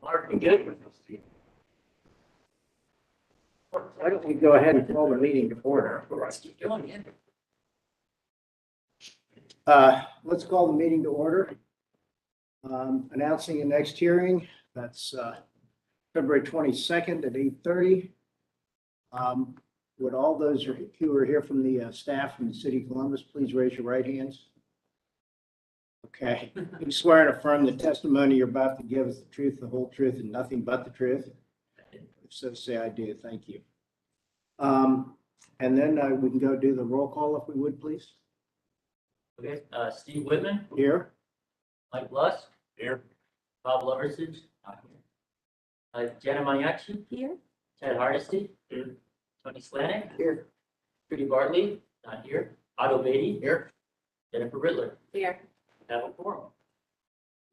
Mark, you good? Why don't we go ahead and call the meeting to order? Let's keep going, yeah. Let's call the meeting to order. Announcing the next hearing, that's February 22nd at 8:30. Would all those who are here from the staff from the city of Columbus, please raise your right hands? Okay. You swear and affirm the testimony you're about to give is the truth, the whole truth, and nothing but the truth? If so, say I do. Thank you. And then we can go do the roll call if we would, please. Okay, Steve Whitman, Here. Mike Lusk, Here. Bob Loversage, not here. Jenna Maniaci, Here. Ted Hardesty, Here. Tony Slanik, Here. Trudy Bartley, not here. Otto Beatty, Here. Jennifer Riddler, Here. have a forum.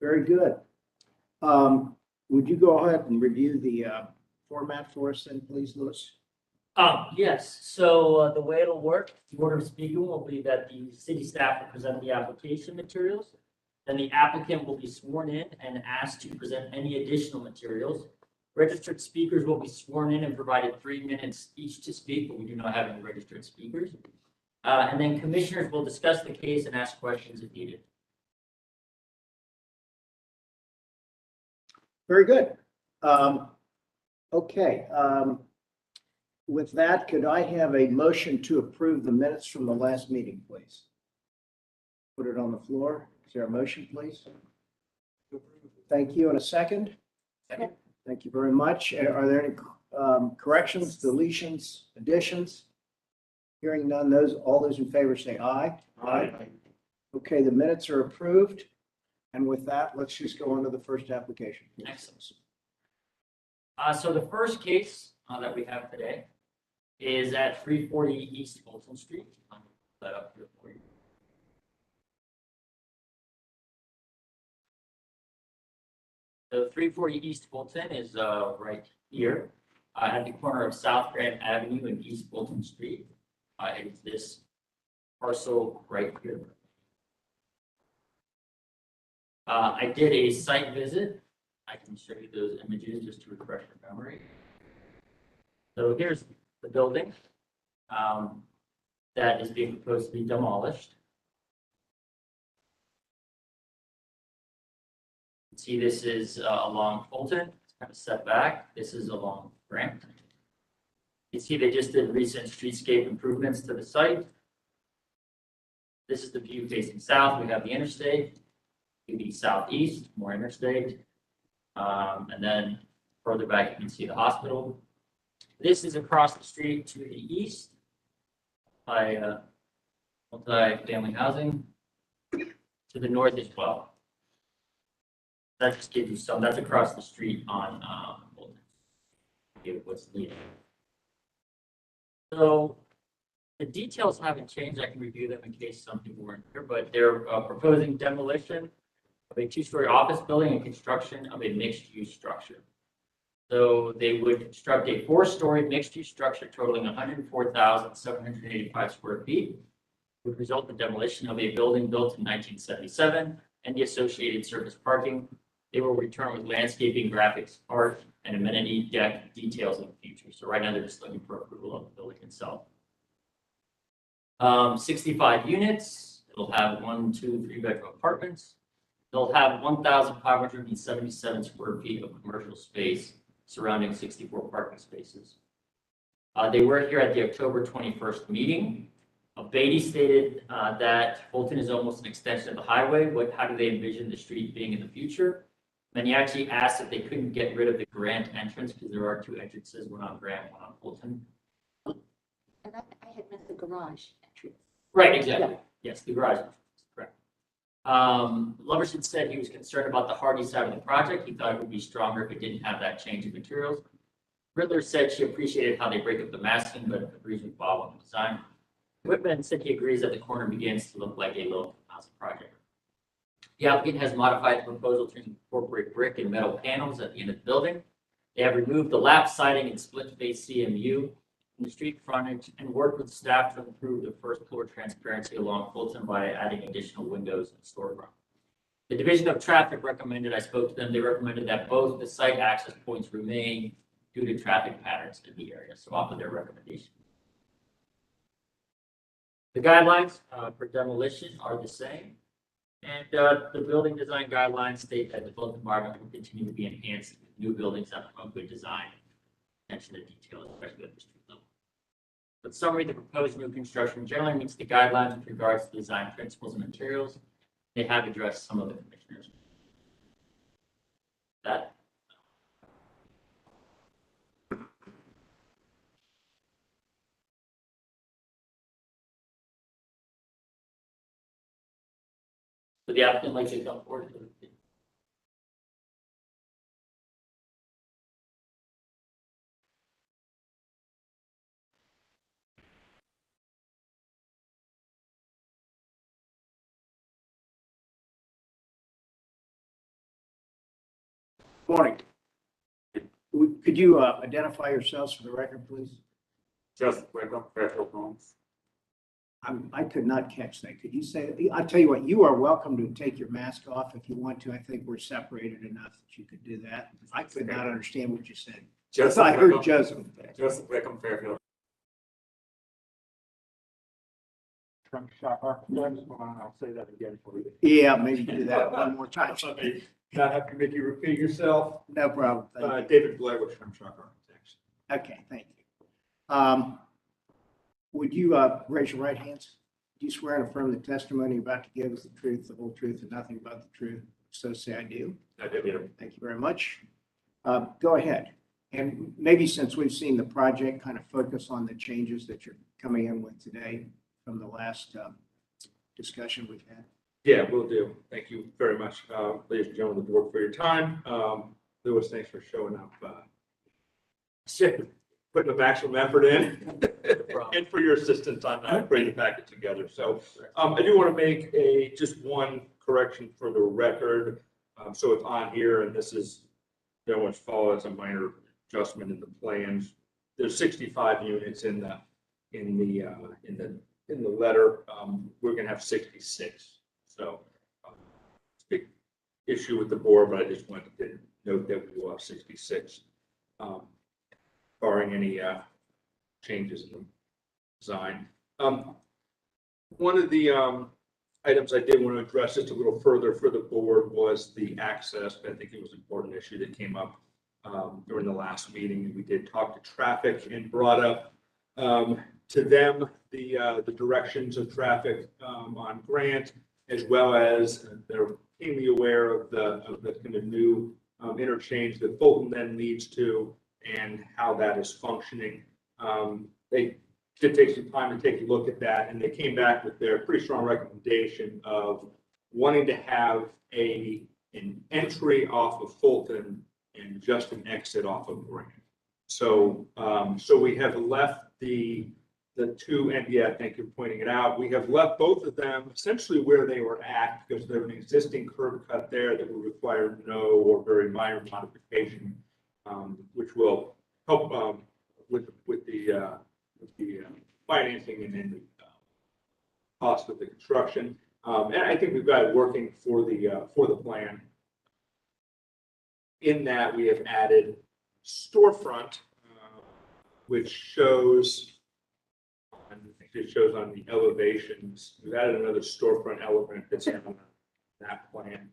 Very good. Would you go ahead and review the format for us then, please, Louis? Yes, so the way it'll work, the order of speaking will be that the city staff will present the application materials. Then the applicant will be sworn in and asked to present any additional materials. Registered speakers will be sworn in and provided 3 minutes each to speak, but we do not have any registered speakers. And then commissioners will discuss the case and ask questions if needed. Very good. Okay. With that, could I have a motion to approve the minutes from the last meeting, please? Put it on the floor. Is there a motion, please? Thank you. And a second? Second. Thank you very much. Are there any corrections, deletions, additions? Hearing none, all those in favor say aye. Aye. Okay, the minutes are approved. And with that, let's just go on to the first application. Excellent. So the first case that we have today is at 340 East Fulton Street. I'll put that up here for you. So 340 East Fulton is right here at the corner of South Grand Avenue and East Fulton Street. It's this parcel right here. I did a site visit. I can show you those images just to refresh your memory. So here's the building that is being proposed to be demolished. See, this is along Fulton, it's kind of set back. This is along Grant. You see, they just did recent streetscape improvements to the site. This is the view facing south. We have the interstate. The southeast, more interstate. And then further back, you can see the hospital. This is across the street to the east by multi-family housing. To the north as well. That just gives you some, that's across the street on Fulton. Give it what's needed. So the details haven't changed. I can review them in case some people weren't here, but they're proposing demolition of a 2-story office building and construction of a mixed-use structure. So they would construct a 4-story mixed-use structure totaling 104,785 square feet, would result in demolition of a building built in 1977 and the associated surface parking. They will return with landscaping, graphics, art, and amenity deck details in the future. So right now they're just looking for approval of the building itself. 65 units. It'll have 1, 2, 3-bedroom apartments. They'll have 1,577 square feet of commercial space surrounding 64 parking spaces. They were here at the October 21st meeting. Beatty stated that Fulton is almost an extension of the highway. How do they envision the street being in the future? And he actually asked if they couldn't get rid of the Grant entrance because there are 2 entrances, one on Grant, one on Fulton. And I had missed the garage entrance. Right, exactly. Yeah. Yes, the garage entrance, correct. Loverson said he was concerned about the hardy side of the project. He thought it would be stronger if it didn't have that change in materials. Riddler said she appreciated how they break up the masking, but agrees with Bob on the design. Whitman said he agrees that the corner begins to look like a low housing project. The applicant has modified the proposal to incorporate brick and metal panels at the end of the building. They have removed the lap siding and split face CMU from the street frontage and worked with staff to improve the first floor transparency along Fulton by adding additional windows and storefront. The Division of Traffic recommended, I spoke to them, they recommended that both the site access points remain due to traffic patterns in the area, so offer their recommendation. The guidelines for demolition are the same. And the building design guidelines state that the building environment will continue to be enhanced with new buildings that promote good design, attention to detail, especially at the street level. But summary, the proposed new construction generally meets the guidelines with regards to design principles and materials. They have addressed some of the commissioners. That. So the applicant likes to come forward. Morning. Could you identify yourselves for the record, please? Just welcome, Fairfield Homes. I could not catch that. Could you say, I'll tell you what, you are welcome to take your mask off if you want to. I think we're separated enough that you could do that. I could not understand what you said. Just I heard welcome, Joseph. Just welcome, Fairfield. Trump shop architects. I'll say that again for you. Yeah, maybe do that one more time. Not have to make you repeat yourself. No problem. Thank David Blair with Trump shop architects. you. Okay, thank you. Would you raise your right hands? Do you swear and affirm the testimony you're about to give is the truth, the whole truth, and nothing but the truth? So say I do. I do. Thank you very much. Go ahead. And maybe since we've seen the project, kind of focus on the changes that you're coming in with today from the last discussion we've had. Yeah, will do. Thank you very much, ladies and gentlemen of the board, for your time. Louis, thanks for showing up. Putting the maximum effort in and for your assistance on putting the packet together. So I do want to make just one correction for the record. So it's on here, and this is very much followed as a minor adjustment in the plans. There's 65 units in the letter. We're going to have 66. So it's a big issue with the board, but I just wanted to note that we will have 66. Barring any changes in the design. One of the items I did want to address just a little further for the board was the access. I think it was an important issue that came up during the last meeting. We did talk to traffic and brought up to them the directions of traffic on Grant, as well as they're keenly aware of the kind of new interchange that Fulton then leads to, and how that is functioning. They did take some time to take a look at that, and they came back with their pretty strong recommendation of wanting to have an entry off of Fulton and just an exit off of Grant. So we have left the two, and yeah, thank you for pointing it out. We have left both of them essentially where they were at, because there's an existing curb cut there that will require no or very minor modification. Which will help with the financing and then the cost of the construction. And I think we've got it working for the plan. In that, we have added storefront, which shows, I think it shows on the elevations. We've added another storefront element that's on that plan.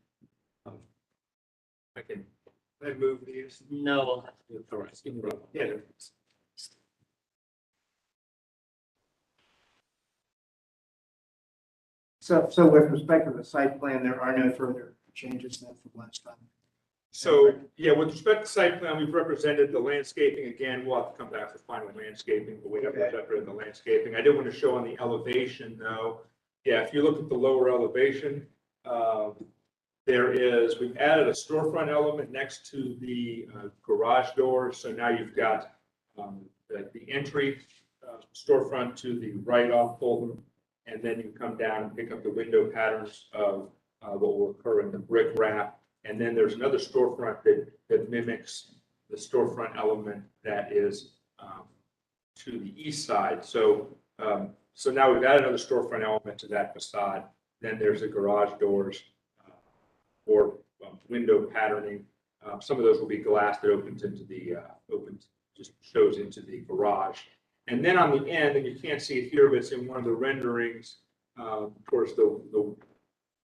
I can move these. No, we'll have to do it. All right. Yeah. So with respect to the site plan, there are no further changes than from last time. So, yeah, with respect to site plan, we've represented the landscaping. Again, we'll have to come back for final landscaping, but we have represented the landscaping. I did want to show on the elevation though. Yeah, if you look at the lower elevation, we've added a storefront element next to the garage door. So now you've got the entry storefront to the right off Fulton, and then you come down and pick up the window patterns of what will occur in the brick wrap. And then there's another storefront that mimics the storefront element that is to the east side. So now we've added another storefront element to that facade. Then there's the garage doors or window patterning. Some of those will be glass that opens into the, just shows into the garage. And then on the end, and you can't see it here, but it's in one of the renderings, towards the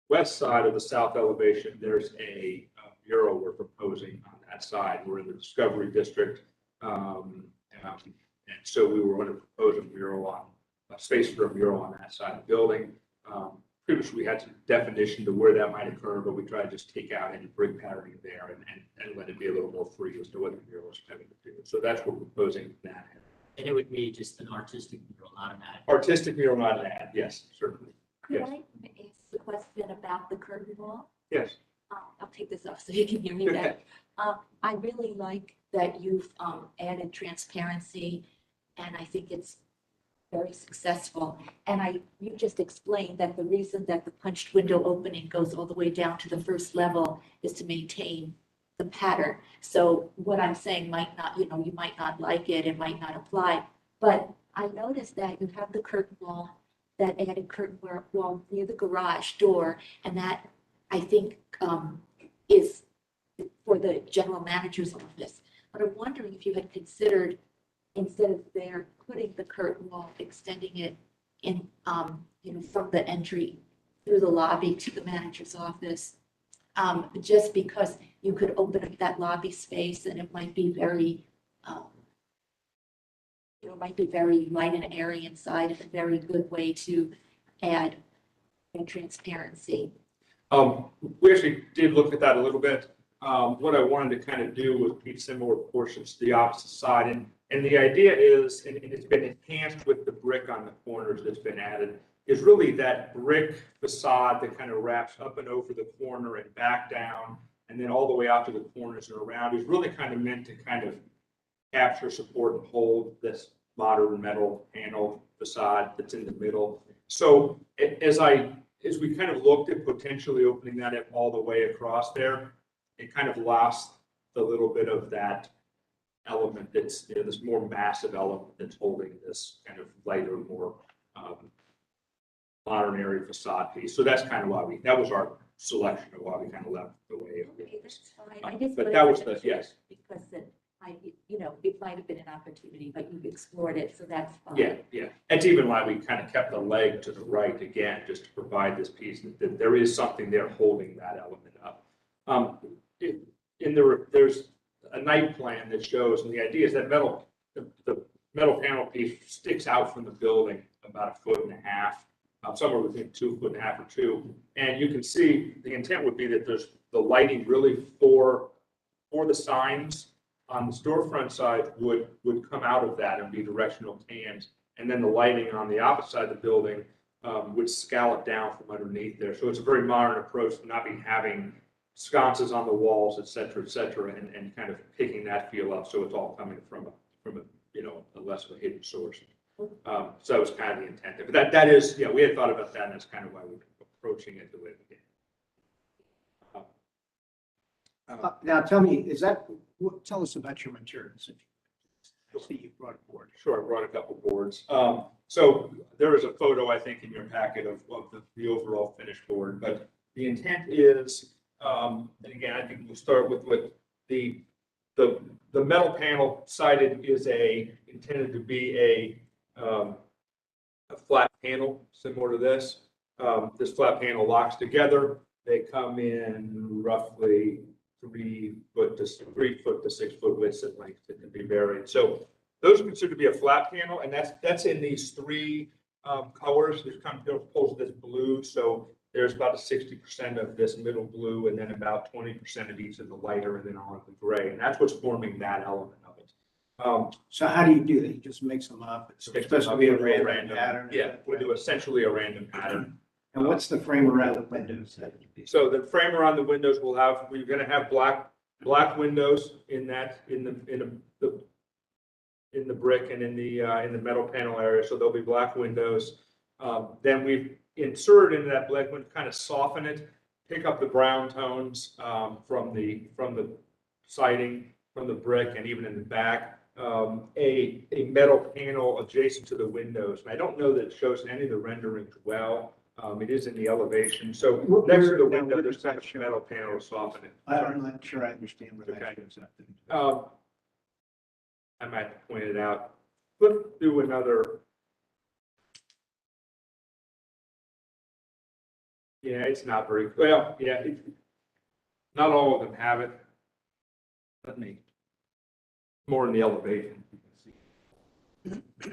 west side of the south elevation, there's a mural we're proposing on that side. We're in the Discovery District. And so we were going to propose a mural on, a space for a mural on that side of the building. Previously, we had some definition to where that might occur, but we tried to just take out any brick patterning there and let it be a little more free as to what the mural is intended to do. So that's what we're proposing that. And it would be just an artistic mural, not an ad. Artistic mural, not an ad, yes, certainly. Could Yes. I ask a question about the curtain wall? Yes. I'll take this off so you can hear me better. I really like that you've added transparency, and I think it's very successful. And you just explained that the reason that the punched window opening goes all the way down to the first level is to maintain the pattern. So what I'm saying might not, you might not like it, it might not apply, but I noticed that you have the curtain wall, that added curtain wall near the garage door, and that I think is for the general manager's office. But I'm wondering if you had considered, instead of there, putting the curtain wall, extending it in, from the entry through the lobby to the manager's office, just because you could open up that lobby space and it might be very, might be very light and airy inside, and a very good way to add transparency. We actually did look at that a little bit. What I wanted to kind of do was keep similar portions to the opposite side. And the idea is, and it's been enhanced with the brick on the corners that's been added, is really that brick facade that kind of wraps up and over the corner and back down, and then all the way out to the corners and around, is really kind of meant to kind of capture, support, and hold this modern metal panel facade that's in the middle. So as we kind of looked at potentially opening that up all the way across there, it kind of lost a little bit of that element that's, this more massive element that's holding this kind of lighter, more modern area facade piece. So that's kind of why that was our selection of why we kind of left the way it Okay, was. that's fine. I just But wanted that was to the, mention yes. it because it might have been an opportunity, but you've explored it, so that's fine. Yeah. That's even why we kind of kept the leg to the right again, just to provide this piece that there is something there holding that element up. There's a night plan that shows, and the idea is that the metal panel piece sticks out from the building about 1.5 feet, somewhere within 2.5 feet or 2. And you can see the intent would be that there's the lighting really for the signs on the storefront side would come out of that and be directional cans. And then the lighting on the opposite side of the building would scallop down from underneath there. So it's a very modern approach to not be having sconces on the walls, et cetera, and kind of picking that feel up. So it's all coming from a less of a hidden source. So that was kind of the intent there. But that is, we had thought about that, and that's kind of why we're approaching it the way we did. Now, tell me, tell us about your materials. I see you brought a board. Sure, I brought a couple boards. So there is a photo, I think, in your packet of the overall finished board, but the intent is, and again, I think we'll start with what the metal panel sided is intended to be a flat panel similar to this. This flat panel locks together. They come in roughly 3 foot to 6 foot widths and length. It can be varied. So those are considered to be a flat panel, and that's in these 3 colors. There's kind of opposed to this blue. So there's about 60% of this middle blue, and then about 20% of each of the lighter, and then all of the gray. And that's what's forming that element of it. So how do you do that? You just mix them up? It's supposed to be a random pattern? Yeah, we do essentially a random pattern. And what's the frame around the windows? So the frame around the windows we're going to have black windows in the brick and in the metal panel area. So there'll be black windows. Then we've inserted into that black window, kind of soften it, pick up the brown tones from the siding, from the brick, and even in the back. A metal panel adjacent to the windows. And I don't know that it shows any of the renderings well, It is in the elevation, so Where- next to the now, window, where there's does kind that of show? metal panel to soften it. I'm not sure I understand where that Okay. shows up. I might point it out. Flip through another. Yeah, it's not very, well, yeah, not all of them have it. Let me, more in the elevation. You can see.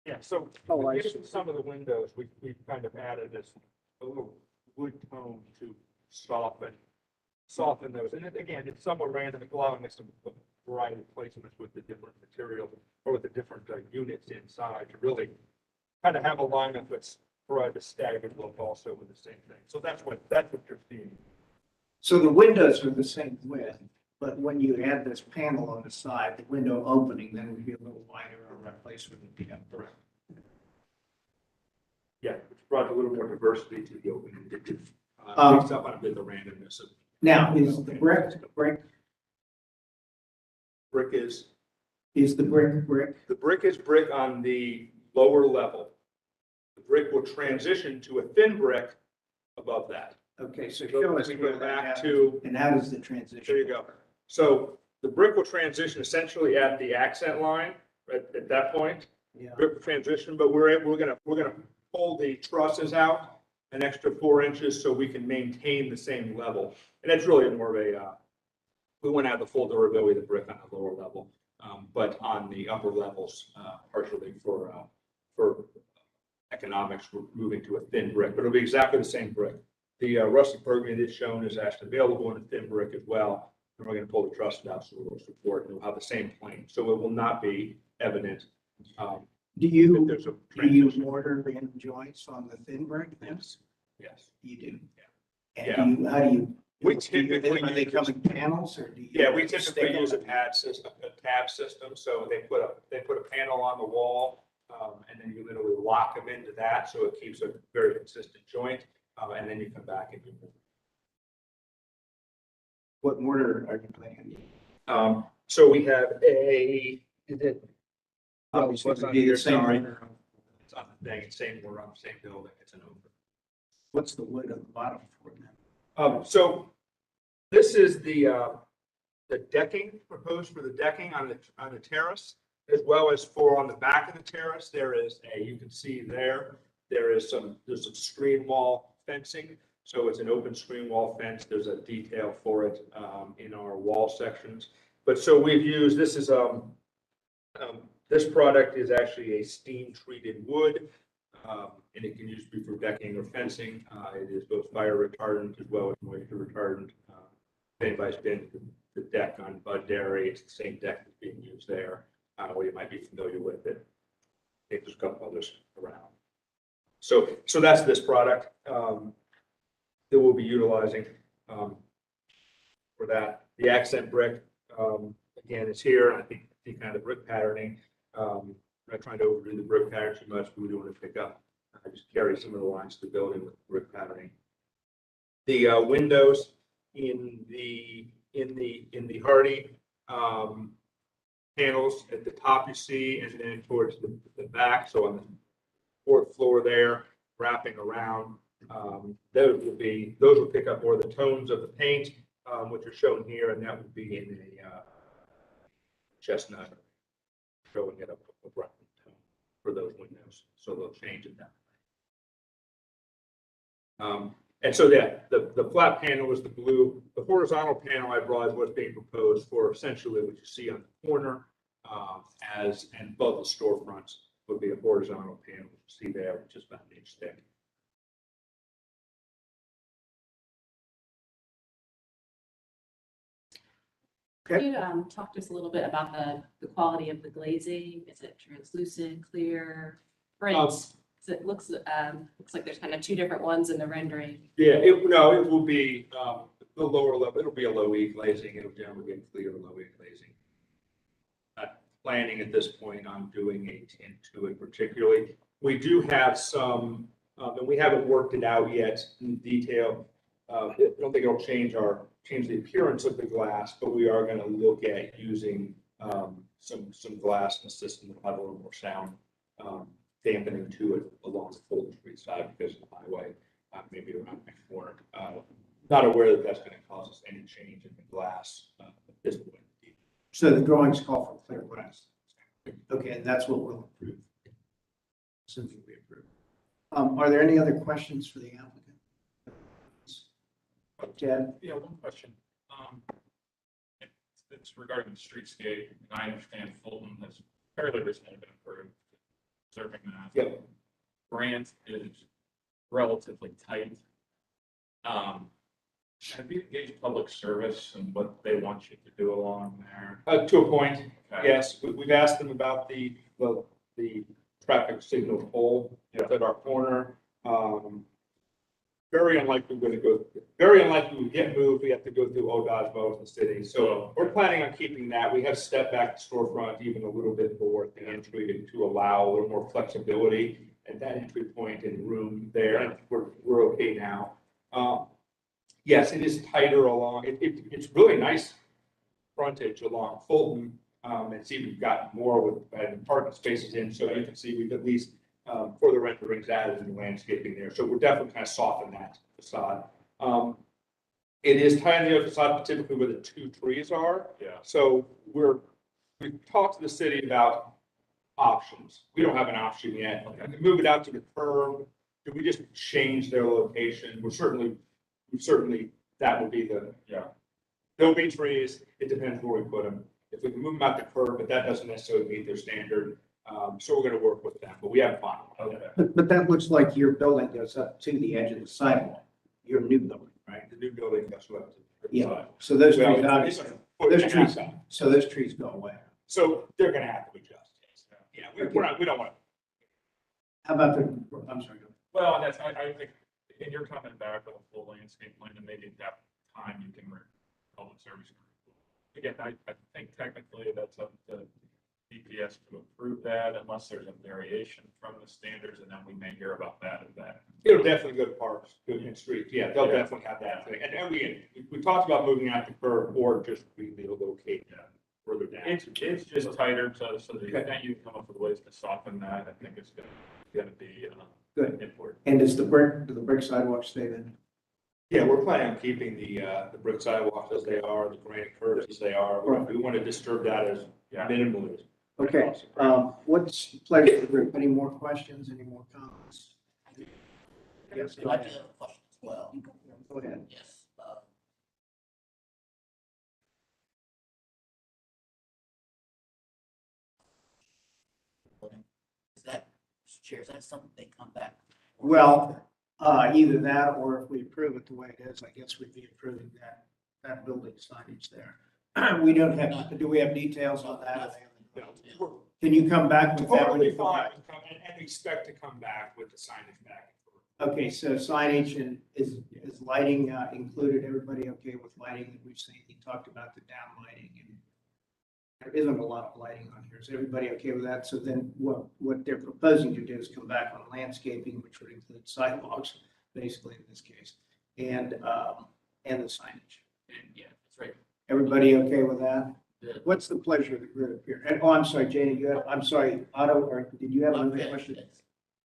Yeah, so Oh, I in some of the windows, we've kind of added this a little wood tone to soften those. And then again, it's somewhat random, allowing us a variety of placements with the different material or with the different units inside to really kind of have a lineup that's provide a staggered look also with the same thing. So that's what you're seeing. So the windows are the same width, but when you add this panel on the side, the window opening, then would be a little wider or replacement would be up. Correct. Yeah, which brought a little more diversity to the opening. Picks up on a bit of the randomness of Now, is the brick brick is. the brick? The brick is brick on the lower level. The brick will transition to a thin brick above that. Okay, so So show us we where go that back happens, to, and how does the transition? there you go. So the brick will transition essentially at the accent line, right at that point. Yeah. Brick will transition, but we're gonna pull the trusses out an extra 4 inches so we can maintain the same level. And that's really more of a, we want to have the full durability of the brick on the lower level, but on the upper levels, partially for economics, we're moving to a thin brick, but it'll be exactly the same brick. The rustic burgundy that's shown is actually available in a thin brick as well. And we're going to pull the trusses out so we'll support and we'll have the same plane. So it will not be evident. Do you, If there's a do you transition. mortar in joints on the thin brick? Yes, yes. You do? Yeah. And do you, how do you? We do you- typically Are they use- coming panels or do you? Yeah, we stick typically them? use a tab system, so they put a panel on the wall, and then you literally lock them into that, so it keeps a very consistent joint, and then you come back and you move. What mortar are you planning? So we have a, is it? Obviously, What's it'd on be the here? same Sorry. mortar. It's on the thing, it's same, we're on the same building, it's an over. What's the wood on the bottom for it now? So this is the decking proposed for the decking on the terrace, as well as for on the back of the terrace, there is you can see there's some screen wall fencing. So it's an open screen wall fence. There's a detail for it in our wall sections. But so we've used, this product is actually a steam treated wood. And it can use for decking or fencing. It is both fire retardant as well as moisture retardant. If anybody's been to the deck on Bud Dairy, it's the same deck that's being used there, or you might be familiar with it. I think there's a couple others around. So that's this product that we'll be utilizing for that. The accent brick, again, is here. I think the kind of brick patterning. I'm not trying to overdo the brick pattern too much, but we do want to pick up. I just carry some of the lines to the building with brick patterning. The windows in the hardy panels at the top you see, and then towards the back. So on the fourth floor there, wrapping around, those will pick up more of the tones of the paint, which are shown here, and that would be in a chestnut, showing it a bright tone for those windows. So they'll change it that way. And so the flat panel is the blue. The horizontal panel I brought is what's being proposed for essentially what you see on the corner, and above the storefronts would be a horizontal panel. You see there, which is about an inch thick. Could you talk to us a little bit about the quality of the glazing? Is it translucent, clear, print? It looks like there's kind of two different ones in the rendering. Yeah, it will be the lower level. It'll be a low E glazing. It'll generally be clear low E glazing. Not planning at this point on doing a tint to it particularly. We do have some, and we haven't worked it out yet in detail. I don't think it'll change the appearance of the glass, but we are going to look at using some glass in the system to have a little more sound dampening to it along the Fulton Street side because of the highway, maybe around the corner. Not aware that that's going to cause us any change in the glass at this point. So the drawings call for clear glass. Okay, and that's what we'll approve. Assuming we approve. Are there any other questions for the applicant? Ted? Yeah, one question. It's regarding the streetscape, and I understand Fulton has fairly recently been approved, serving that. Yep. Grant is relatively tight. Have you engaged public service and what they want you to do along there? To a point, Okay. yes. We've asked them about the traffic signal pole at our corner. Very unlikely we get moved. We have to go through ODOT's vote in the city. So we're planning on keeping that. We have stepped back the storefront even a little bit more at the entry to allow a little more flexibility at that entry point and room there. I think we're okay now. Yes, it is tighter along. It's really nice frontage along Fulton. It's even got more with parking spaces in. So you can see we've at least further renderings added in the landscaping there. So we're definitely kind of softening that facade. It is tight on the other facade, typically where the two trees are. Yeah. So we've talked to the city about options. We don't have an option yet. Okay. We move it out to the curb. Do we just change their location? Certainly that would be there'll be trees. It depends where we put them. If we can move them out the curb, but that doesn't necessarily meet their standard. So we're going to work with them, but we haven't finalized. Okay. But that looks like your building goes up to the edge of the sidewalk, your new building, right? The new building, that's what. Yeah, so those trees, Well, obviously, it's a foot and a half out. so those trees go away. So they're going to have to adjust. Yeah, we don't want to. How about I'm sorry. Well, and that's, I think, and you're coming back with a full landscape plan, and maybe at that time you can public service. Again, I think technically that's up to DPS to approve that unless there's a variation from the standards, and then we may hear about that at that. It'll definitely go to parks, go to streets. Yeah, they'll Yeah. definitely have that thing. And we talked about moving out the curb or just relocate further down. It's just tighter, so the Okay. extent you come up with ways to soften that, I think it's gonna be Good. important. And do the brick sidewalks stay then? Yeah, we're planning on keeping the brick sidewalks as they are, the granite curbs as they are. We want to disturb that as Yeah. minimally. Okay, what's the pleasure of the group? Any more questions, any more comments? Yes, go I do ahead. have a question as well. Go ahead. Yes. Is that, Mr. Chair, is that something they come back? Well, either that or if we approve it the way it is, I guess we'd be approving that building signage there. We don't have, do we have details on that? Can you come back with that? Totally fine, and we expect to come back with the signage back. Okay, so signage and is lighting included? Everybody okay with lighting that we've seen? You talked about the down lighting and there isn't a lot of lighting on here. Is everybody okay with that? So then what they're proposing to do is come back on landscaping, which would include sidewalks, basically in this case, and the signage. Yeah, that's right. Everybody okay with that? Good. What's the pleasure of the group here? And, I'm sorry, Janie, I'm sorry, Otto, or did you have another question?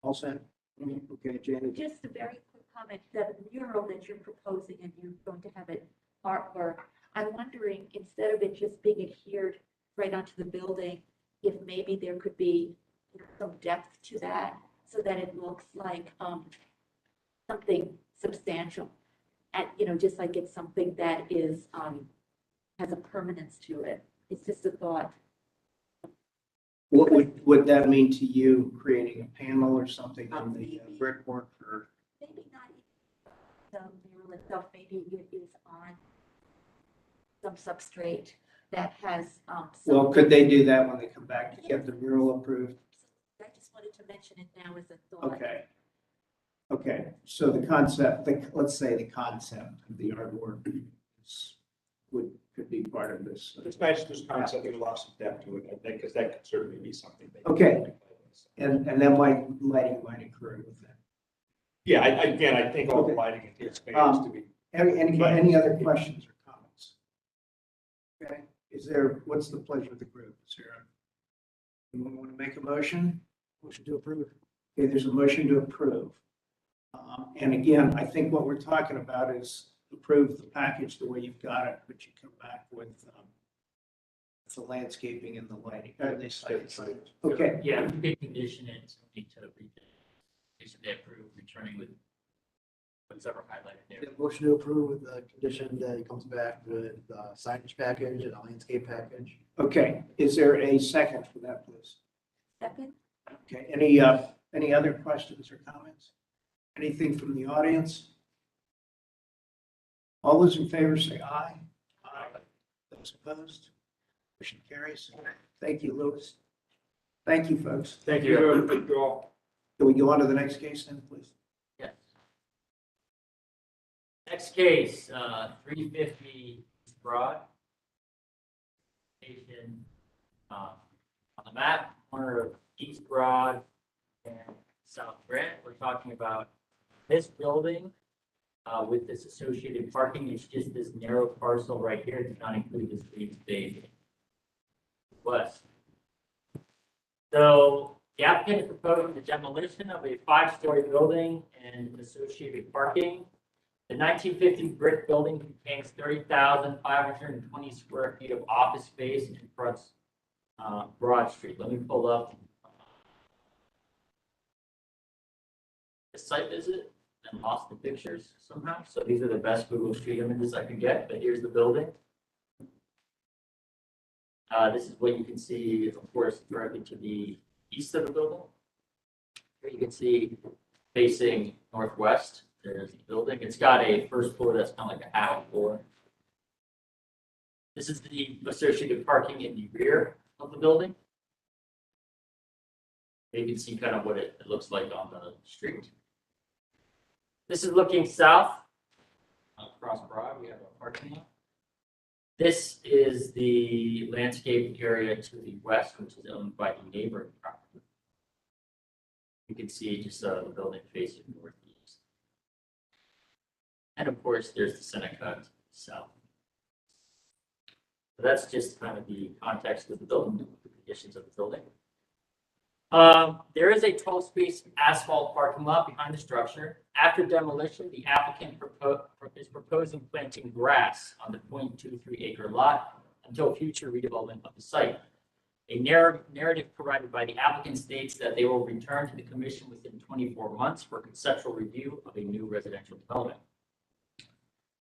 All set? Okay, Janie. Just a very quick comment, the mural that you're proposing and you're going to have it artwork, I'm wondering, instead of it just being adhered right onto the building, if maybe there could be some depth to that so that it looks like something substantial. And, just like it's something that is, has a permanence to it. It's just a thought. What would that mean to you, creating a panel or something on the brickwork or? Maybe not the mural itself, maybe it is on some substrate that has, Well, some. could they do that when they come back to get the mural approved? I just wanted to mention it now as a thought. Okay. Okay, so the concept, let's say the concept of the artwork could be part of this. It's nice, this concept, there's a lot of depth to it, I think, because that could certainly be something. Okay. And that lighting might occur with that. Yeah, I think all the lighting expands to be. Any other questions or comments? Okay, what's the pleasure of the group? Is there anyone want to make a motion? Motion to approve. Okay, there's a motion to approve. And again, I think what we're talking about is approve the package the way you've got it, but you come back with the landscaping and the lighting. Okay, Yeah, we could condition it to they approve returning with whatever highlighted there. Yeah, motion to approve with the condition that he comes back with signage package and a landscape package. okay. Is there a second for that, please? Second? Okay, any other questions or comments? Anything from the audience? All those in favor say aye. Aye. Those opposed? Motion carries. Thank you, Louis. Thank you, folks. Thank you. Thank you all. Can we go on to the next case then, please? Yes. Next case, 350 Broad. Station, on the map, corner of East Broad and South Grant. We're talking about this building with this associated parking. It's just this narrow parcel right here. It does not include this green space west. So the applicant is proposing the demolition of a 5-story building and associated parking. The 1950 brick building contains 30,520 square feet of office space and fronts Broad Street. Let me pull up the site visit and lost the pictures somehow. So these are the best Google Street images I could get, but here's the building. This is what you can see, of course, directly to the east of the building. Here you can see facing northwest, there's the building. It's got a first floor that's kind of like a half floor. This is the associated parking in the rear of the building. You can see kind of what it looks like on the street. This is looking south across Broad. We have a parking lot. This is the landscape area to the west, which is owned by the neighboring property. You can see just the building facing northeast. And of course, there's the Seneca to the south. So that's just kind of the context of the building, the conditions of the building. There is a 12-space asphalt parking lot behind the structure. After demolition, the applicant is proposing planting grass on the 0.23 acre lot until future redevelopment of the site. A narrative provided by the applicant states that they will return to the commission within 24 months for conceptual review of a new residential development.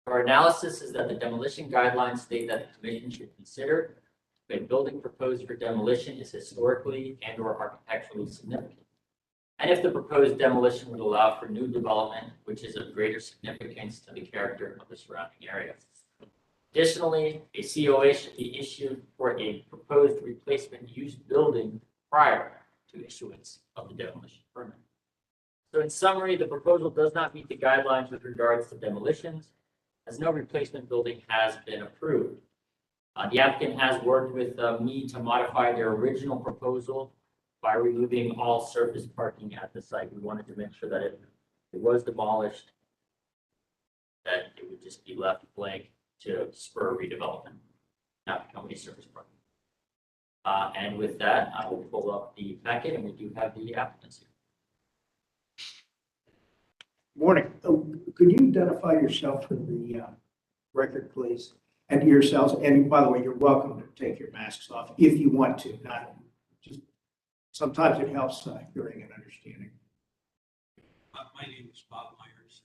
Our analysis is that the demolition guidelines state that the commission should consider if a building proposed for demolition is historically and/or architecturally significant, and if the proposed demolition would allow for new development, which is of greater significance to the character of the surrounding area. Additionally, a COA should be issued for a proposed replacement use building prior to issuance of the demolition permit. So in summary, the proposal does not meet the guidelines with regards to demolitions, as no replacement building has been approved. The applicant has worked with me to modify their original proposal by removing all surface parking at the site. We wanted to make sure that if it was demolished, that it would just be left blank to spur redevelopment, not become a surface parking. And with that, I will pull up the packet, and we do have the applicants here. Morning. Could you identify yourself for the record, please? And yourselves, and by the way, you're welcome to take your masks off if you want to, not just, sometimes it helps hearing and understanding. My name is Bob Myers.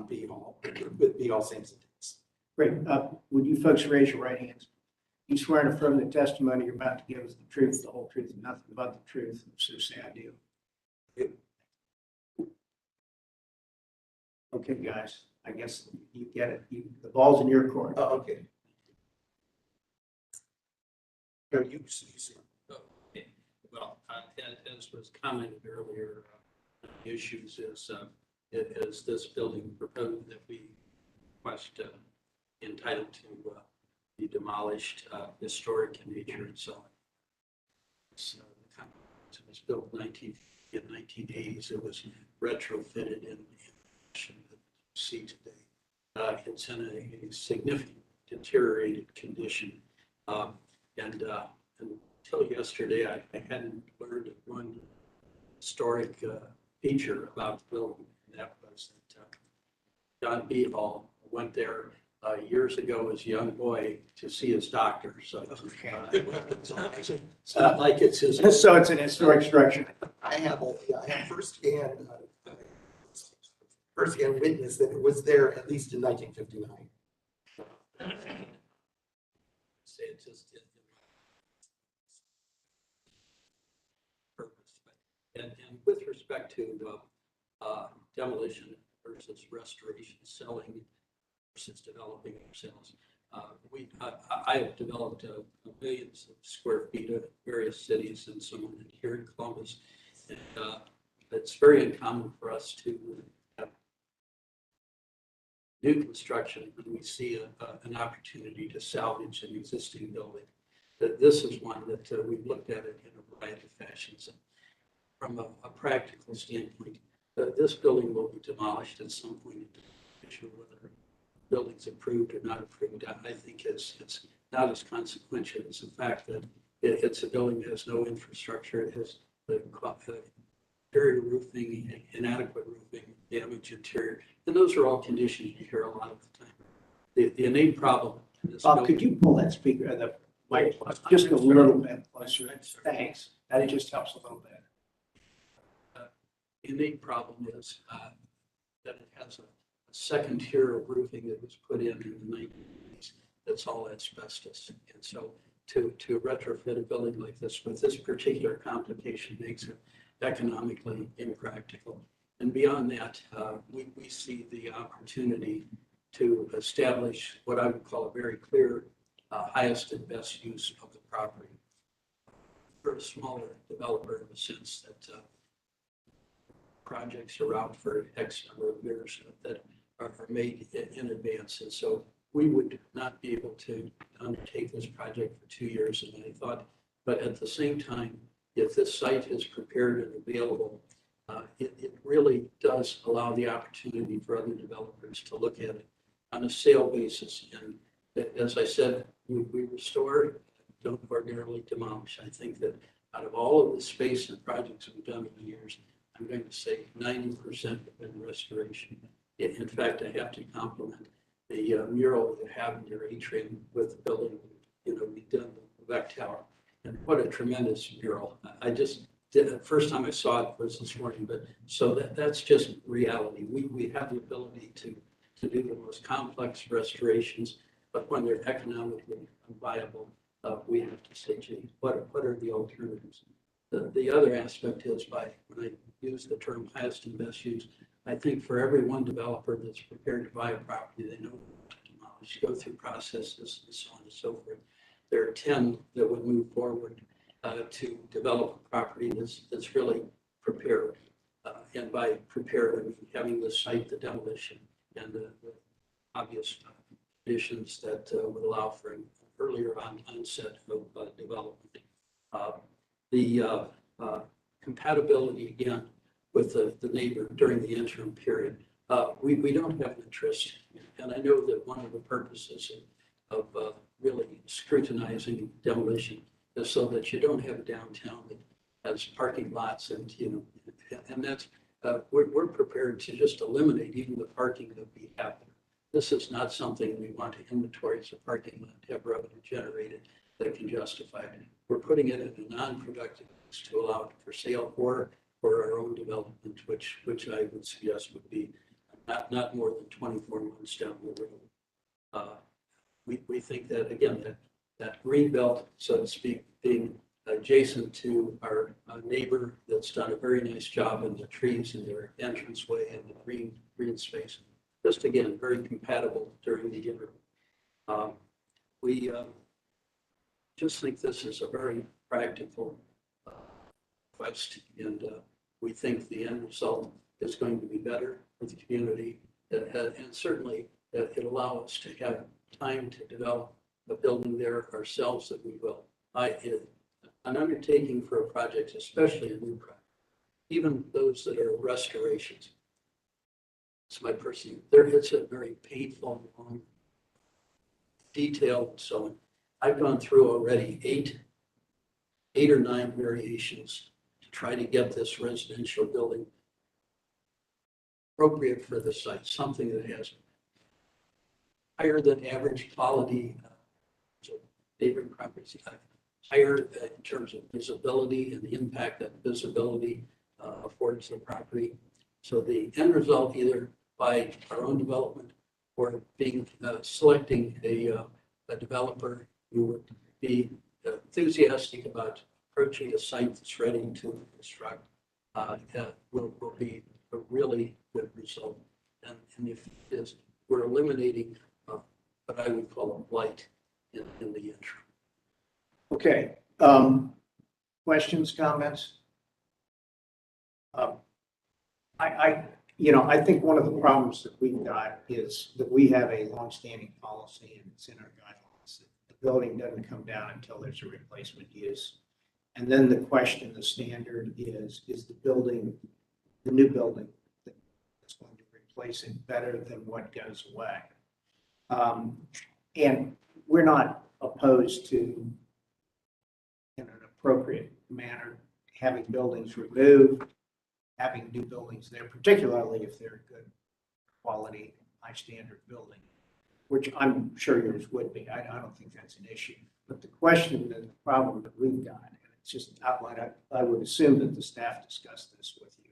B Hall, with B Hall Sampson. Great. Would you folks raise your right hands? You swear and affirm the testimony you're about to give us the truth, the whole truth, and nothing but the truth. So say I do. Okay, guys, I guess you get it. The ball's in your court. Oh, okay. No, you see. Okay. Well, as was commented earlier, the issues is this building proposed that we request entitled to be demolished, historic in nature and so on. It was built in 1980s. It was retrofitted in see today. It's in a significant deteriorated condition. And until yesterday, I hadn't learned one historic feature about the building. And that was that John B. Hall went there years ago as a young boy to see his doctor. So it's not like it's his. So it's an historic structure. I have firsthand witness that it was there at least in 1959. Say it's just in purpose. And with respect to demolition versus restoration, selling versus developing ourselves, I have developed millions of square feet of various cities and so on here in Columbus. And it's very uncommon for us to have new construction when we see an opportunity to salvage an existing building. This is one that we've looked at it in a variety of fashions. And from a practical standpoint, this building will be demolished at some point in the future, whether the building's approved or not approved. I think it's not as consequential as the fact that it's a building that has no infrastructure. It has the interior roofing, inadequate roofing, damaged interior, and those are all conditions you hear a lot of the time. The innate problem in this Bob, could building. you pull that speaker, the mic just a little bit closer? Thanks. That just helps a little bit. The innate problem is that it has a second tier of roofing that was put in the 1990s. That's all asbestos. And so to retrofit a building like this with this particular complication makes it economically impractical. And beyond that, we see the opportunity to establish what I would call a very clear highest and best use of the property. For a smaller developer in the sense that projects are out for X number of years that are made in advance. And so we would not be able to undertake this project for 2 years. And I thought, but at the same time, if this site is prepared and available, it really does allow the opportunity for other developers to look at it on a sale basis. And as I said, we restore, don't ordinarily demolish. I think that out of all of the space and projects we've done over the years, I'm going to say 90% have been restoration. In fact, I have to compliment the mural you have in your atrium with the building. We've done the Beck Tower, and what a tremendous mural. I just did it. First time I saw it was this morning, but so that's just reality. We have the ability to do the most complex restorations, but when they're economically viable, we have to say, gee, what are the alternatives? The other aspect is when I use the term highest and best use, I think for every one developer that's prepared to buy a property, they know what to demolish, go through processes and so on and so forth. There are 10 that would move forward to develop a property that's really prepared. And by prepared, I mean having the site, the demolition, and the obvious conditions that would allow for an earlier onset of development. The compatibility, again, with the neighbor during the interim period. We don't have an interest, and I know that one of the purposes of really scrutinizing demolition is so that you don't have a downtown that has parking lots and that's we're prepared to just eliminate even the parking that we have there. This is not something we want to inventory as a parking lot to have revenue generated that can justify it. We're putting it in a non-productive use to allow it for sale or for our own development, which I would suggest would be not more than 24 months down the road. We think that, again, that green belt, so to speak, being adjacent to our neighbor that's done a very nice job in the trees in their entranceway and the green space. Just again, very compatible during the interim. We just think this is a very practical quest, and we think the end result is going to be better for the community, and certainly it allows us to have time to develop a building there ourselves that we will. An undertaking for a project, especially a new project, even those that are restorations, it's my personal, it's a very painful, long, detailed, so I've gone through already 8 8 or 9 variations to try to get this residential building appropriate for the site, something that has higher than average quality, so neighboring properties, higher in terms of visibility and the impact that visibility affords the property. So the end result, either by our own development or being selecting a developer who would be enthusiastic about approaching a site that's ready to construct, will be a really good result. And if it is, we're eliminating what I would call a blight in the interim. Okay, questions, comments? I think one of the problems that we've got is that we have a longstanding policy, and it's in our guidelines, that the building doesn't come down until there's a replacement use. And then the question, the standard is the building, the new building that's going to replace it better than what goes away? And we're not opposed to, in an appropriate manner, having buildings removed, having new buildings there, particularly if they're good quality, high standard building, which I'm sure yours would be. I don't think that's an issue. But the question, the problem that we've got, and it's just outlined, I would assume that the staff discussed this with you,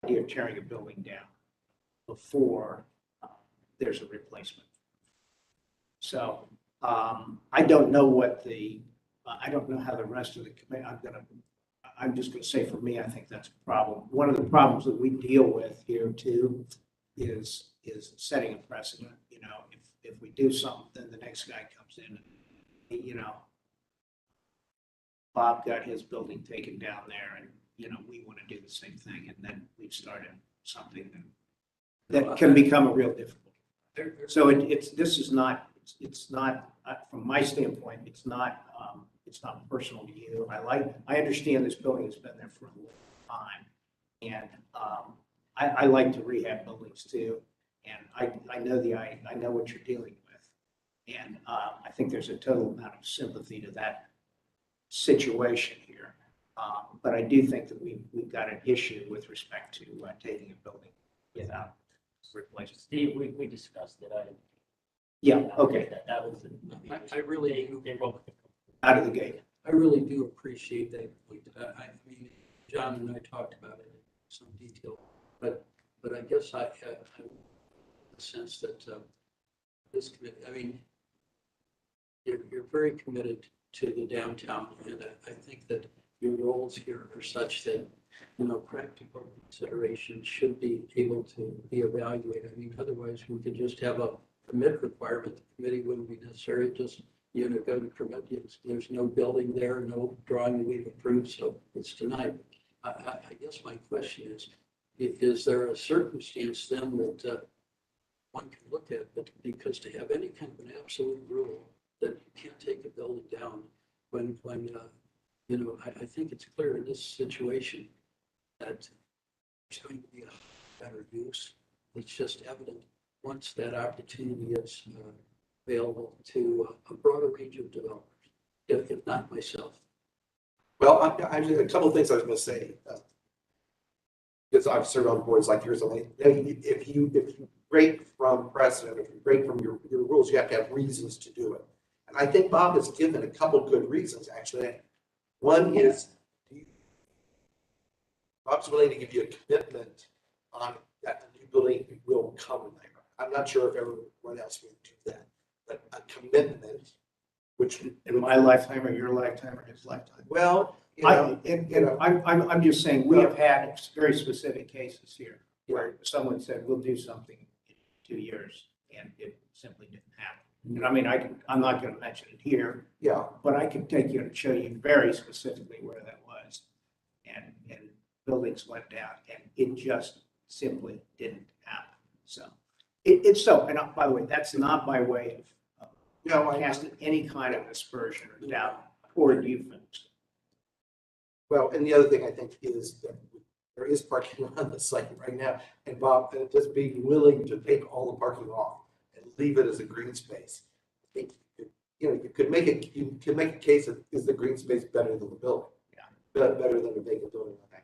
the idea of tearing a building down before there's a replacement. So I don't know what I don't know how the rest of the committee, I'm just going to say for me, I think that's a problem. One of the problems that we deal with here too is setting a precedent. If we do something, then the next guy comes in, and, Bob got his building taken down there, and, we want to do the same thing. And then we've started something that can become a real difficulty. So it's not, from my standpoint, it's not personal to you. I understand this building has been there for a long time, and I like to rehab buildings too, and I know what you're dealing with, and I think there's a total amount of sympathy to that situation here, but I do think that we've got an issue with respect to taking a building without replacement. Steve, we discussed it. Yeah, okay, That was. I really, out of the gate. I really do appreciate that point. I mean, John and I talked about it in some detail, but I guess I have the sense that this committee, I mean, you're very committed to the downtown, and I think that your roles here are such that, practical considerations should be able to be evaluated. I mean, otherwise we could just have a permit requirement. The committee wouldn't be necessary. Just go to permit. There's no building there, no drawing we've approved, so it's denied. I guess my question is there a circumstance then that one can look at? But because to have any kind of an absolute rule that you can't take a building down when I think it's clear in this situation that there's going to be a better use. It's just evident once that opportunity is available to a broader range of developers, if not myself. Well, I a couple of things I was going to say, because I've served on boards like yours. If you break from precedent, if you break from your rules, you have to have reasons to do it. And I think Bob has given a couple good reasons, actually. One is Bob's willing to give you a commitment on that the new building will come there. I'm not sure if everyone else will do that, but a commitment, which In my lifetime or your lifetime or his lifetime. well, I'm just saying, we have had very specific cases here where someone said, we'll do something in 2 years, and it simply didn't happen. And I mean, I'm not going to mention it here, yeah. but I can take you and show you very specifically where that was. And buildings went down, and it just simply didn't happen. So it's so, and by the way, that's not by way of casting any kind of aspersion or doubt toward you folks. Well, and the other thing I think is that there is parking on the site right now, and Bob, just being willing to take all the parking off and leave it as a green space. I think you could make it, you can make a case that is the green space better than the building? Yeah. Better than a vacant building on that.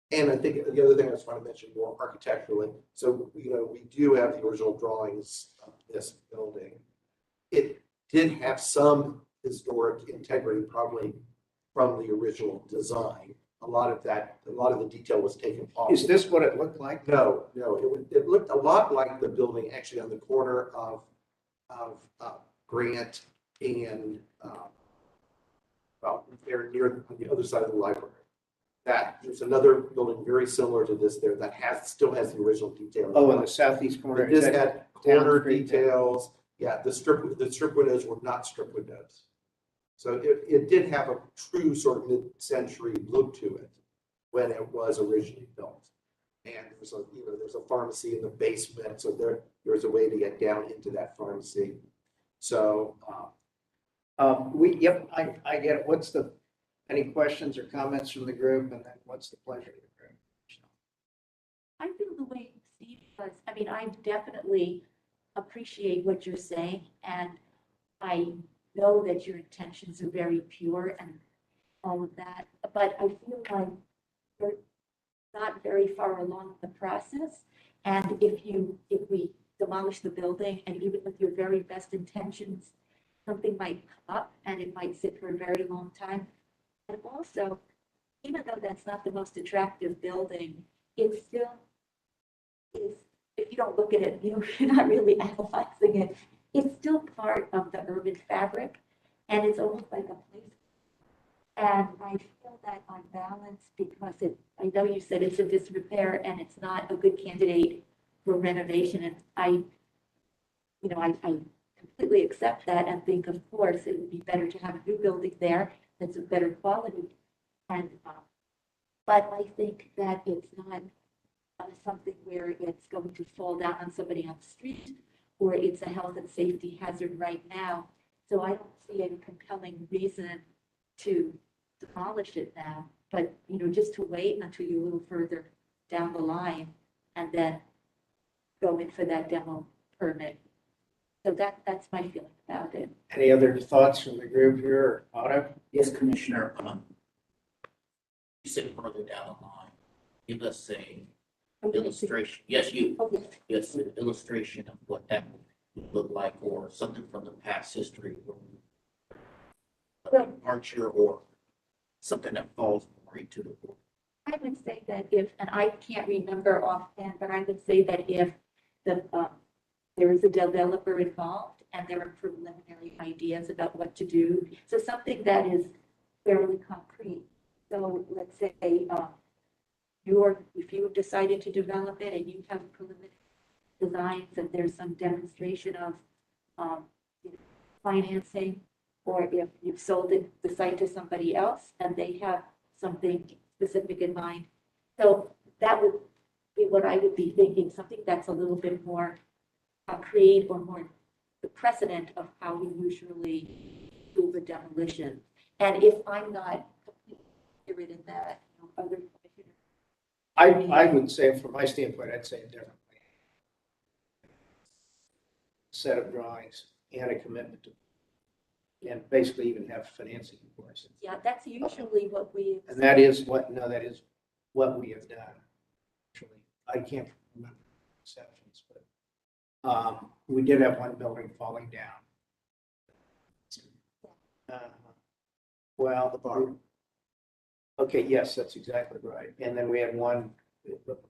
And I think the other thing I just want to mention more architecturally, so, we do have the original drawings of this building. It did have some historic integrity, probably from the original design. A lot of the detail was taken off. Is this what it looked like? No, it looked a lot like the building actually on the corner of Grant and, well, they're near on the other side of the library. That there's another building very similar to this there that still has the original detail. Oh, in the southeast corner. But this Is that had corner Street? details. Yeah, the strip windows were not strip windows. So it did have a true sort of mid-century look to it when it was originally built. And there's a pharmacy in the basement, so there's a way to get down into that pharmacy. So Yep, I get it. Any questions or comments from the group, and then what's the pleasure of the group? I feel the way Steve does. I mean, I definitely appreciate what you're saying, and I know that your intentions are very pure and all of that, but I feel like you're not very far along the process. And if we demolish the building, and even with your very best intentions, something might come up and it might sit for a very long time. And also, even though that's not the most attractive building, it still is, if you don't look at it, you're not really analyzing it. It's still part of the urban fabric, and it's almost like a place. And I feel that on balance, because I know you said it's a disrepair and it's not a good candidate for renovation. And I completely accept that and think, of course, it would be better to have a new building there that's of better quality. And, but I think that it's not something where it's going to fall down on somebody on the street, or it's a health and safety hazard right now. So I don't see any compelling reason to demolish it now, but, just to wait until you're a little further down the line and then go in for that demo permit. So that's my feeling about it. Any other thoughts from the group here, Otto? Yes, Commissioner, you said further down the line, give us a illustration. Yes, you. Oh, yes. Yes, an illustration of what that would look like, or something from the past history, or departure, or something that falls more into the board. I would say that and I can't remember offhand, but I would say that if there is a developer involved and there are preliminary ideas about what to do, so something that is fairly concrete. So let's say if you have decided to develop it and you have preliminary designs and there's some demonstration of financing, or if you've sold the site to somebody else and they have something specific in mind. So that would be what I would be thinking, something that's a little bit more concrete or more the precedent of how we usually do the demolition. And if I'm not completely accurate in that, other commissioners. I would say, from my standpoint, I'd say it differently. Set of drawings and a commitment to, and basically even have financing in place. Yeah, that's usually what we. And that is what we have done. Actually, I can't remember exceptions, but we did have one building falling down. Well, the bar. Okay, yes, that's exactly right. And then we had one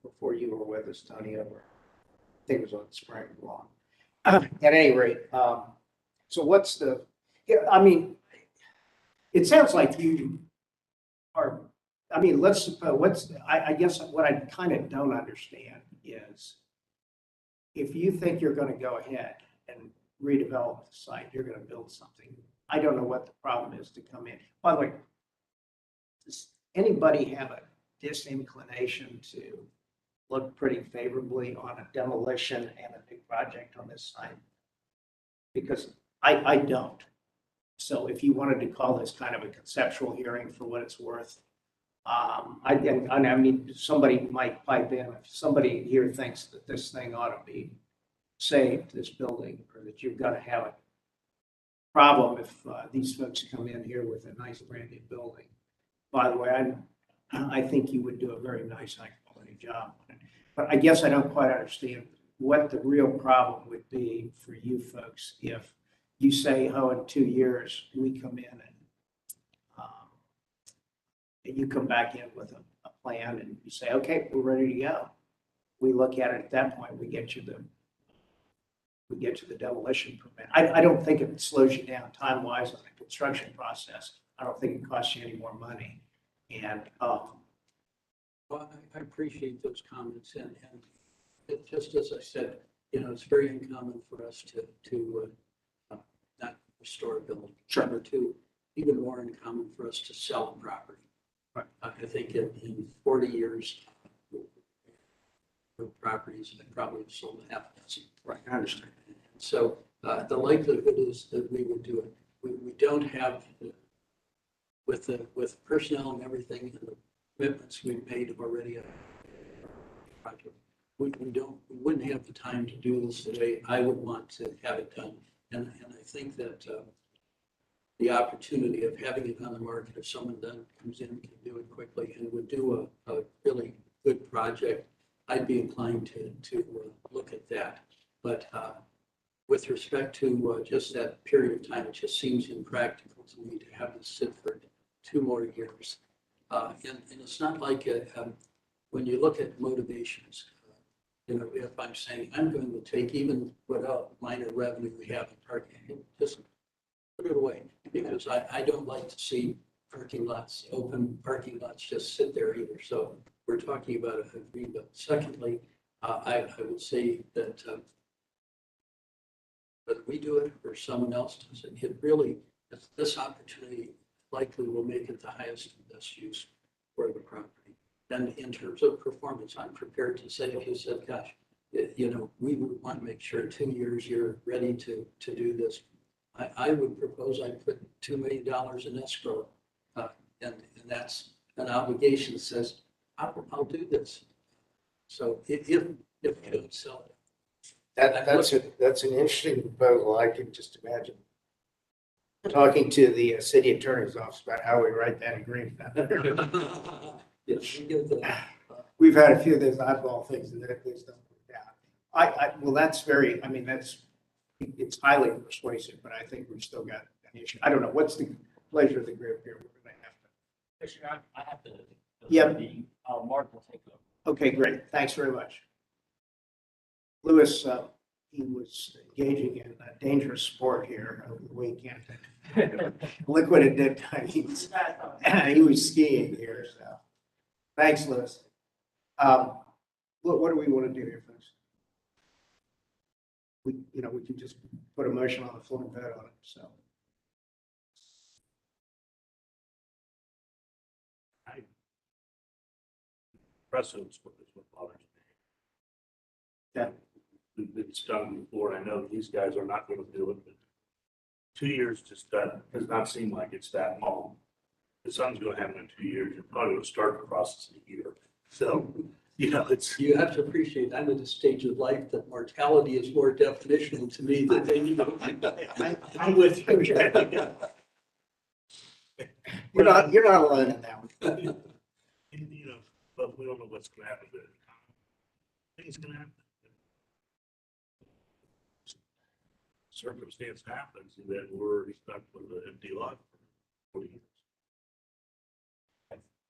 before you were with us, Tony, over, I think it was on Spring Lawn. At any rate, so what's it sounds like you are, let's suppose, I guess what I kind of don't understand is if you think you're going to go ahead and redevelop the site, you're going to build something. I don't know what the problem is to come in. By the way, does anybody have a disinclination to look pretty favorably on a demolition and a big project on this site? Because I don't. So if you wanted to call this kind of a conceptual hearing for what it's worth, somebody might pipe in. If somebody here thinks that this thing ought to be saved, this building, or that you're going to have a problem if these folks come in here with a nice brand new building. By the way, I think you would do a very nice, high quality job. But I guess I don't quite understand what the real problem would be for you folks if you say, oh, in 2 years, we come in and you come back in with a plan and you say, okay, we're ready to go. We look at it at that point, we get you the demolition permit. I don't think it slows you down time-wise on the construction process. I don't think it costs you any more money. And, Well, I appreciate those comments and it, just as I said, it's very uncommon for us to not restore a building. Sure. Number two, even more uncommon for us to sell a property. Right. I think in 40 years, properties, I probably have sold a half a dozen. right, I understand. So the likelihood is that we would do it. We don't have, with personnel and everything, and the commitments we've made already, we wouldn't have the time to do this the way I would want to have it done. And I think that the opportunity of having it on the market, if someone then comes in and can do it quickly and would do a really good project, I'd be inclined to look at that. But with respect to just that period of time, it just seems impractical to me to have this sit for 2 more years. And it's not like when you look at motivations, if I'm saying I'm going to take even without minor revenue we have in parking, just put it away, because I don't like to see open parking lots just sit there either. So we're talking about a rebuild. Secondly, I would say that whether we do it or someone else does it, it really, this opportunity likely will make it the highest and best use for the property. And in terms of performance, I'm prepared to say, if you said, gosh, we would want to make sure in 2 years you're ready to do this. I would propose I put $2 million in escrow, and that's an obligation that says, I'll do this. So if you don't sell it. That's an interesting proposal. I can just imagine talking to the city attorney's office about how we write that agreement. Yes, you get the, We've had a few of those oddball things and that things don't work out. Well, that's very, I mean, it's highly persuasive, but I think we've still got an issue. I don't know. What's the pleasure of the group here? We're going to have to. I have to. Yep. Mark will take over. Okay, great. Thanks very much. Lewis, he was engaging in a dangerous sport here over the weekend. Liquid at dead time. He was skiing here, so. Thanks, Lewis. What do we want to do here, folks? We can just put a motion on the floor and vote on it, so. Precedence is what bothers me. Yeah. It's done before. I know these guys are not going to do it, but 2 years just does not seem like it's that long. If something's going to happen in 2 years, you're probably going to start the process in a year. So, it's. you have to appreciate, I'm at a stage of life that mortality is more definitional to me than they I'm with you. You're not alone in that one. But we don't know what's going to happen. Things going to happen. Circumstance happens that we're stuck with an empty lot for 40 years.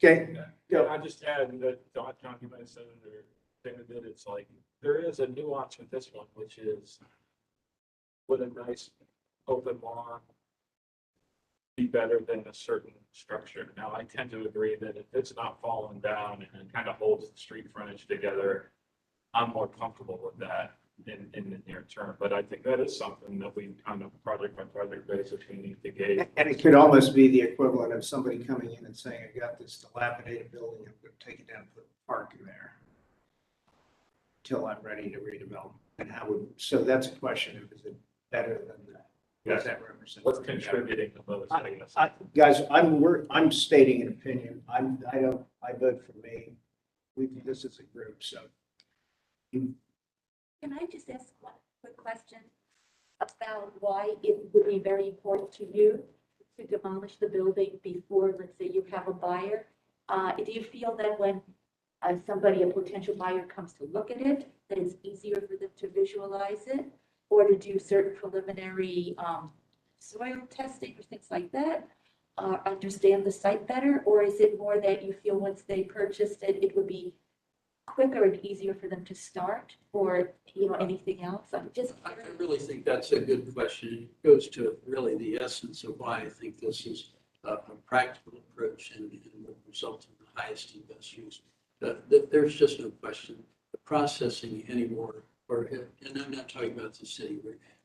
Okay, Yeah, I just add that John, you might have said it or David did, it's like, there is a nuance with this one, which is would a nice open lawn be better than a certain structure? Now, I tend to agree that if it's not falling down and it kind of holds the street frontage together, I'm more comfortable with that in the near term. But I think that is something that we kind of project by project basis, we need to gauge. and it could almost be the equivalent of somebody coming in and saying, I got this dilapidated building, I'm going to take it down and put a park in there till I'm ready to redevelop. And so that's a question of, is it better than that? Does that represent? What's contributing to those things? Guys, I'm stating an opinion. I vote for me. We do this as a group, so. Can I just ask one quick question? about why it would be very important to you to demolish the building before, let's say, you have a buyer? Do you feel that when somebody, a potential buyer comes to look at it, that it's easier for them to visualize it? Or to do certain preliminary soil testing or things like that? Understand the site better? Or is it more that you feel once they purchased it, it would be quicker and easier for them to start, or, anything else? I'm just. I really think that's a good question. It goes to really the essence of why I think this is a practical approach and will result in the highest and best use. There's just no question. The processing anymore, and I'm not talking about the city,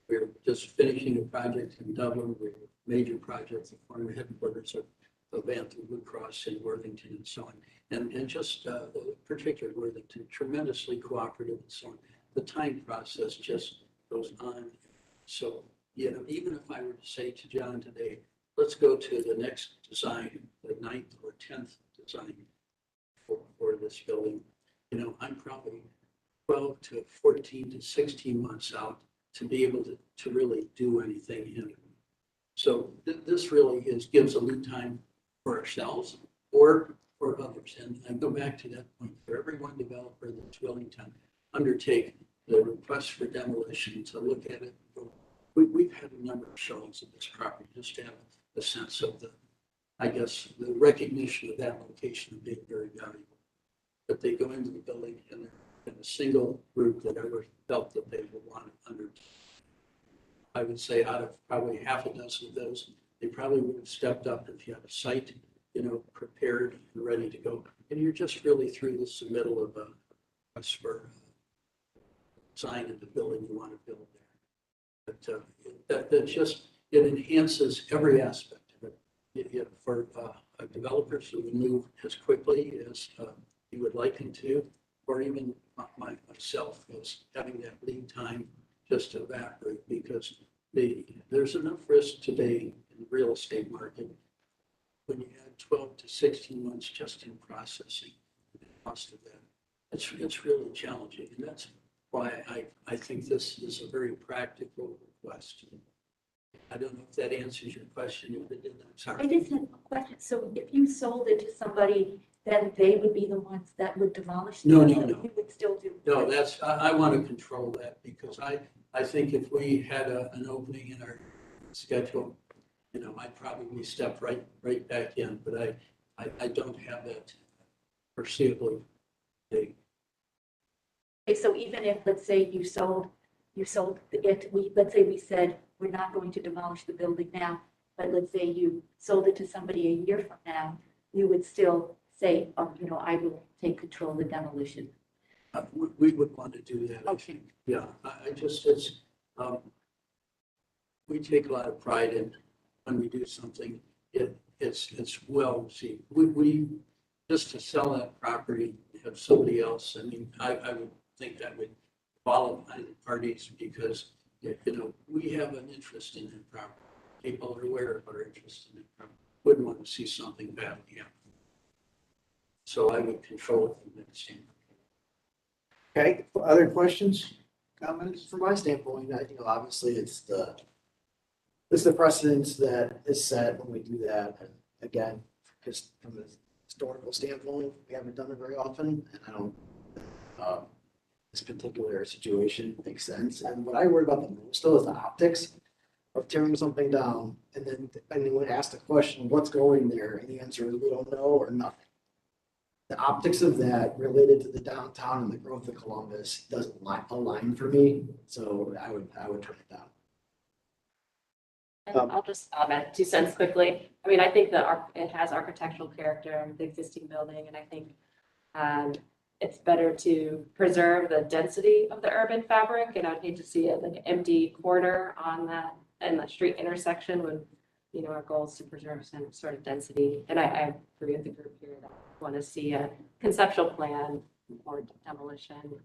we're just finishing a project in Dublin, we're major projects, the former headquarters of Anthem Blue Cross in Worthington and so on. And just particularly Worthington, tremendously cooperative and so on. The time process just goes on. So, even if I were to say to John today, let's go to the next design, the 9th or 10th design for this building, I'm probably 12 to 14 to 16 months out to be able to really do anything in it. So this really gives a lead time for ourselves or for others. And I go back to that point, for every one developer that's willing to undertake the request for demolition to look at it. We've had a number of showings of this property just to have a sense of the recognition of that location being very valuable. But they go into the building and they're in a single group that ever felt that they would want to undertake. I would say out of probably half a dozen of those, they probably would have stepped up if you had a site, prepared and ready to go. And you're just really through the submittal of a request for design of the building you want to build there. But it enhances every aspect of it. For developers who would move as quickly as you would like them to, or even myself, is having that lead time just evaporate, because there's enough risk today in the real estate market when you add 12 to 16 months just in processing the cost of that. It's really challenging, and that's why I think this is a very practical request. I don't know if that answers your question. If it didn't, I'm sorry. I just had a question. So if you sold it to somebody, then they would be the ones that would demolish? No. You would still do? No, I want to control that, because I think if we had an opening in our schedule, I'd probably step right back in, but I don't have that foreseeably big. Okay, so even if, let's say you sold it, let's say we said, we're not going to demolish the building now, but let's say you sold it to somebody a year from now, you would still say, I will take control of the demolition. We would want to do that. Okay. Yeah, we take a lot of pride in when we do something, it's well received. We just to sell that property, have somebody else, I would think that would qualify the parties, because, we have an interest in that property. People are aware of our interest in that property. Wouldn't want to see something bad happen. So I would control it from that standpoint. Okay, other questions, comments? From my standpoint, I think obviously it's the precedence that is set when we do that. And again, just from a historical standpoint, we haven't done it very often, and I don't, this particular situation makes sense. And what I worry about the most though is the optics of tearing something down, and then when asked the question, what's going there? And the answer is we don't know, or nothing. The optics of that related to the downtown and the growth of Columbus doesn't align for me. So I would turn it down. And I'll just add 2 cents quickly. I think that it has architectural character, the existing building, and I think it's better to preserve the density of the urban fabric. And I'd hate to see it like an empty corner on that and the street intersection when, our goal is to preserve some sort of density. And I agree with the group here that I want to see a conceptual plan for demolition.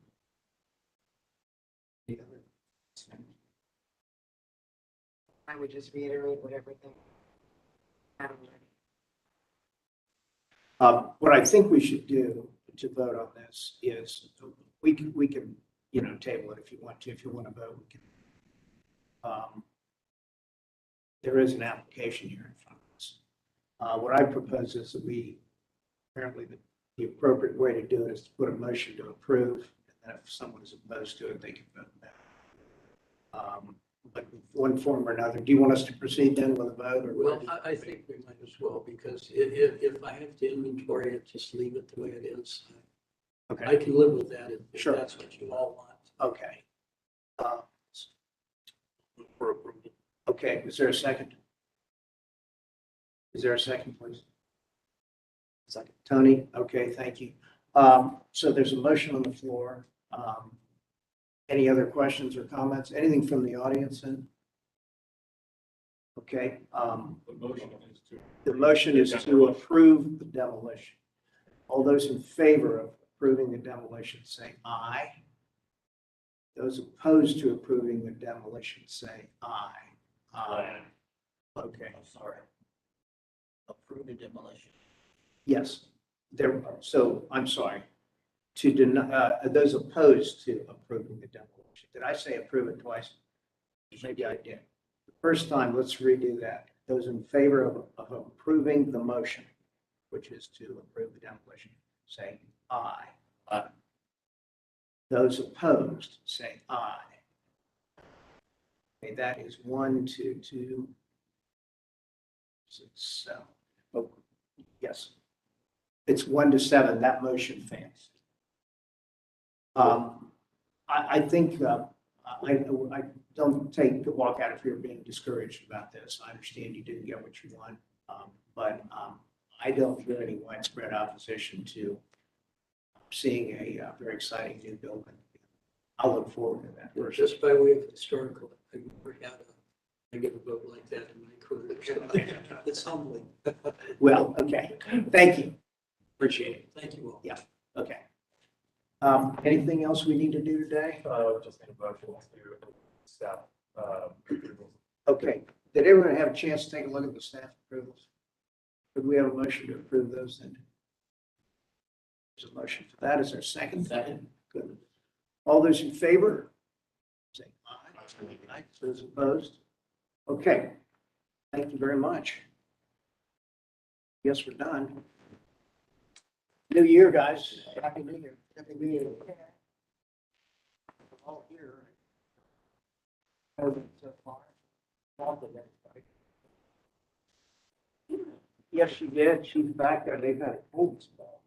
I would just reiterate what everything. What I think we should do to vote on this is we can table it if you want to. If you want to vote, we can. um, there is an application here in front of us. What I propose is that apparently the appropriate way to do it is to put a motion to approve. And then if someone is opposed to it, they can vote no. But one form or another, do you want us to proceed then with a vote or? Well, I think we might as well, because if I have to inventory it, just leave it the way it is. I Okay, can live with that if Sure. that's what you all want. okay. For approval. Okay, is there a second? Is there a second, please? Second. Tony, okay, thank you. So there's a motion on the floor. Any other questions or comments? Anything from the audience in? Okay, The motion is to. the motion is to approve the demolition. All those in favor of approving the demolition, say aye. Those opposed to approving the demolition, say aye. Aye. Okay, I'm sorry. Approve the demolition. yes. So I'm sorry. To deny, those opposed to approving the demolition. Did I say approve it twice? Maybe I did. The first time, let's redo that. Those in favor of approving the motion, which is to approve the demolition, say aye. Aye. Those opposed, say aye. Okay, that is 1, 2, 2, 6, 7. Oh, yes. It's 1 to 7. That motion fails. I think I don't walk out of here being discouraged about this. I understand you didn't get what you want, but I don't hear any widespread opposition to seeing a very exciting new building. I'll look forward to that. Just by way of historical, I've never had a negative vote like that in my career. So it's humbling. Well, okay. Thank you. Appreciate it. Thank you all. Yeah. Okay. Anything else we need to do today? Just need a motion to staff, approvals. Okay. Did everyone have a chance to take a look at the staff approvals? Could we have a motion to approve those then? There's a motion for that. Is there a second? Second. Good. All those in favor? Say aye. Aye. Those opposed? Okay. Thank you very much. Guess we're done. New year, guys. Happy New Year. Happy New Year. We're all here. So far. Yes, she did. She's back there. They've had a cold spell.